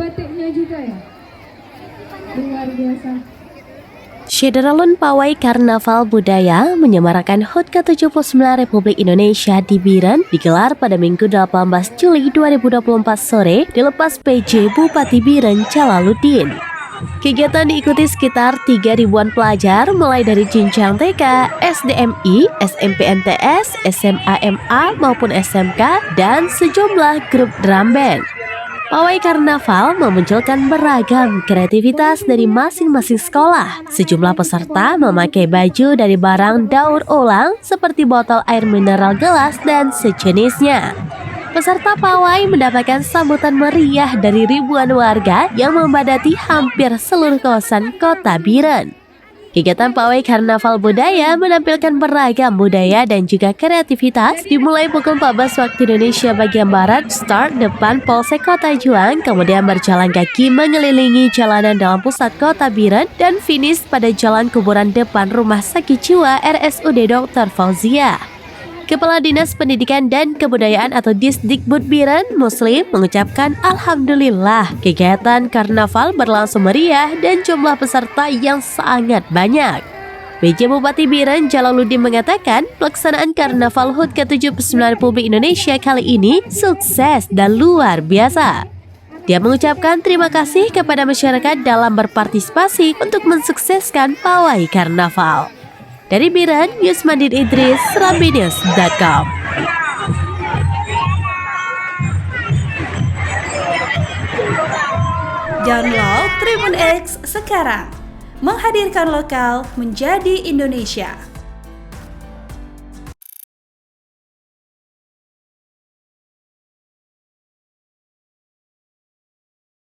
batiknya juga ya? Luar biasa. Syederalun Pawai Karnaval Budaya menyemarakan HUT ke-79 Republik Indonesia di Biren digelar pada Minggu 18 Juli 2024 sore di Lepas PJ Bupati Biren Jalaluddin. Kegiatan diikuti sekitar 3.000-an pelajar mulai dari jenjang TK, SDMI, SMPNTS, SMA-MA maupun SMK dan sejumlah grup drum band. Pawai Karnaval memunculkan beragam kreativitas dari masing-masing sekolah. Sejumlah peserta memakai baju dari barang daur ulang seperti botol air mineral gelas dan sejenisnya. Peserta pawai mendapatkan sambutan meriah dari ribuan warga yang membadati hampir seluruh kawasan kota Biren. Kegiatan Pawai Karnaval Budaya menampilkan beragam budaya dan juga kreativitas dimulai pukul 14 waktu Indonesia bagian Barat, start depan Polsek Kota Juang, kemudian berjalan kaki mengelilingi jalanan dalam pusat kota Biren dan finish pada jalan kuburan depan Rumah Sakit Jiwa RSUD Dr. Fauzia. Kepala Dinas Pendidikan dan Kebudayaan atau Disdikbud Biren Muslim mengucapkan Alhamdulillah kegiatan karnaval berlangsung meriah dan jumlah peserta yang sangat banyak. PJ Bupati Biren Jalaluddin mengatakan pelaksanaan karnaval HUT ke-79 Republik Indonesia kali ini sukses dan luar biasa. Dia mengucapkan terima kasih kepada masyarakat dalam berpartisipasi untuk mensukseskan pawai karnaval. Dari Biren, Yusmandin Idris, serambinews.com. Download Tribun X sekarang, menghadirkan lokal menjadi Indonesia.